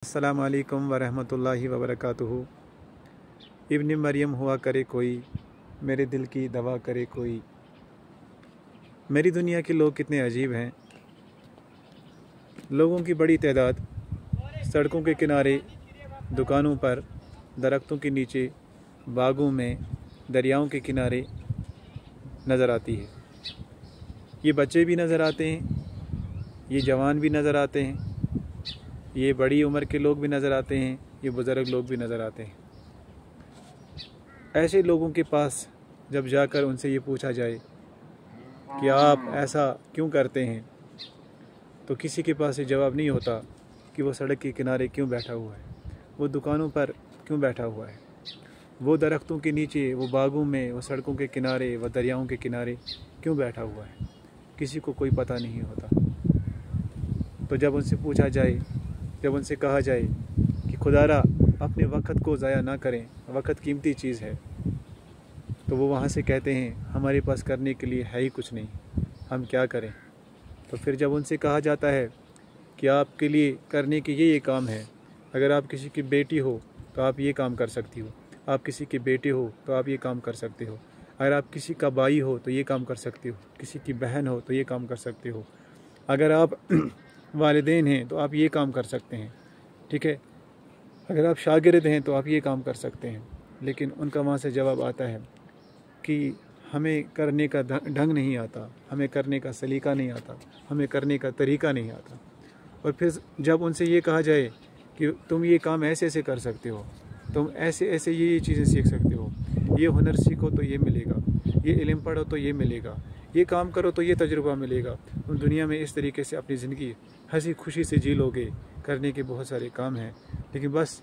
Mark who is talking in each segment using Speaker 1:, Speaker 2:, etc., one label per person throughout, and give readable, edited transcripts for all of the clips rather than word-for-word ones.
Speaker 1: अस्सलाम वालेकुम वरहमतुल्लाहि वबरकातुहू। इब्न मरियम हुआ करे कोई, मेरे दिल की दवा करे कोई। मेरी दुनिया के लोग कितने अजीब हैं। लोगों की बड़ी तादाद सड़कों के किनारे, दुकानों पर, दरख्तों के नीचे, बागों में, दरियाओं के किनारे नज़र आती है। ये बच्चे भी नज़र आते हैं, ये जवान भी नज़र आते हैं, ये बड़ी उम्र के लोग भी नज़र आते हैं, ये बुज़ुर्ग लोग भी नज़र आते हैं। ऐसे लोगों के पास जब जाकर उनसे ये पूछा जाए कि आप ऐसा क्यों करते हैं, तो किसी के पास ये जवाब नहीं होता कि वो सड़क के किनारे क्यों बैठा हुआ है, वो दुकानों पर क्यों बैठा हुआ है, वो दरख्तों के नीचे, वो बागों में, वो सड़कों के किनारे, वो दरियाओं के किनारे क्यों बैठा हुआ है। किसी को कोई पता नहीं होता। तो जब उनसे पूछा जाए, जब उनसे कहा जाए कि खुदारा अपने वक़्त को ज़ाया ना करें, वक़्त कीमती चीज़ है, तो वो वहाँ से कहते हैं हमारे पास करने के लिए है ही कुछ नहीं, हम क्या करें। तो फिर जब उनसे कहा जाता है कि आपके लिए करने के ये काम है, अगर आप किसी की बेटी हो तो आप ये काम कर सकती हो, आप किसी के बेटे हो तो आप ये काम कर सकते हो, अगर आप किसी का भाई हो तो ये काम कर सकते हो, किसी की बहन हो तो ये काम कर सकते हो, अगर आप वालिदैन हैं तो आप ये काम कर सकते हैं, ठीक है, अगर आप शागिर्द हैं तो आप ये काम कर सकते हैं। लेकिन उनका वहाँ से जवाब आता है कि हमें करने का ढंग नहीं आता, हमें करने का सलीका नहीं आता, हमें करने का तरीका नहीं आता। और फिर जब उनसे ये कहा जाए कि तुम ये काम ऐसे ऐसे कर सकते हो, तुम ऐसे ऐसे ये चीज़ें सीख सकते हो, ये हुनर सीखो तो ये मिलेगा, ये इल्म पढ़ो तो ये मिलेगा, ये काम करो तो ये तजुर्बा मिलेगा, तुम दुनिया में इस तरीके से अपनी ज़िंदगी हंसी खुशी से जी लोगे, करने के बहुत सारे काम हैं, लेकिन बस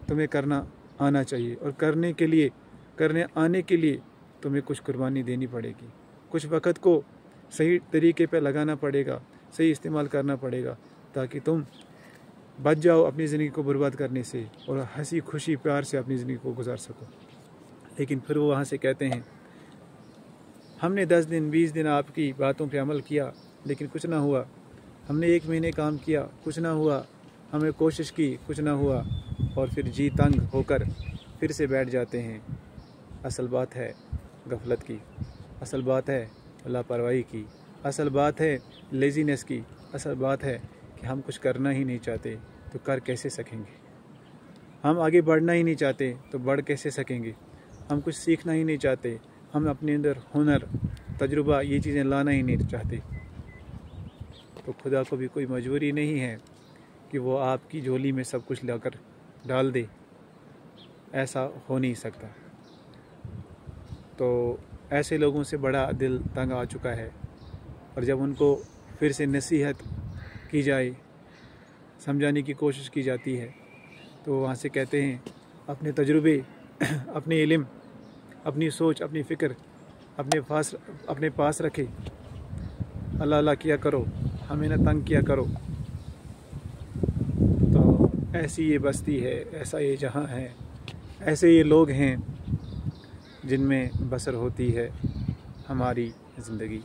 Speaker 1: तुम्हें करना आना चाहिए। और करने आने के लिए तुम्हें कुछ कुर्बानी देनी पड़ेगी, कुछ वक़्त को सही तरीके पर लगाना पड़ेगा, सही इस्तेमाल करना पड़ेगा, ताकि तुम बच जाओ अपनी ज़िंदगी को बर्बाद करने से और हंसी खुशी प्यार से अपनी ज़िंदगी को गुजार सको। लेकिन फिर वो वहाँ से कहते हैं हमने 10 दिन 20 दिन आपकी बातों पे अमल किया लेकिन कुछ ना हुआ, हमने 1 महीने काम किया कुछ ना हुआ, हमें कोशिश की कुछ ना हुआ, और फिर जी तंग होकर फिर से बैठ जाते हैं। असल बात है गफलत की, असल बात है लापरवाही की, असल बात है लेज़ीनेस की, असल बात है कि हम कुछ करना ही नहीं चाहते तो कर कैसे सकेंगे, हम आगे बढ़ना ही नहीं चाहते तो बढ़ कैसे सकेंगे, हम कुछ सीखना ही नहीं चाहते, हम अपने अंदर हुनर तजुर्बा ये चीज़ें लाना ही नहीं चाहते, तो खुदा को भी कोई मजबूरी नहीं है कि वो आपकी झोली में सब कुछ लाकर डाल दे, ऐसा हो नहीं सकता। तो ऐसे लोगों से बड़ा दिल तंग आ चुका है। और जब उनको फिर से नसीहत की जाए, समझाने की कोशिश की जाती है, तो वहाँ से कहते हैं अपने तजुर्बे, अपने इल्म, अपनी सोच, अपनी फ़िक्र अपने पास रखे, अल्लाह अल्लाह किया करो, हमें न तंग किया करो। तो ऐसी ये बस्ती है, ऐसा ये जहाँ है, ऐसे ये लोग हैं जिनमें बसर होती है हमारी ज़िंदगी।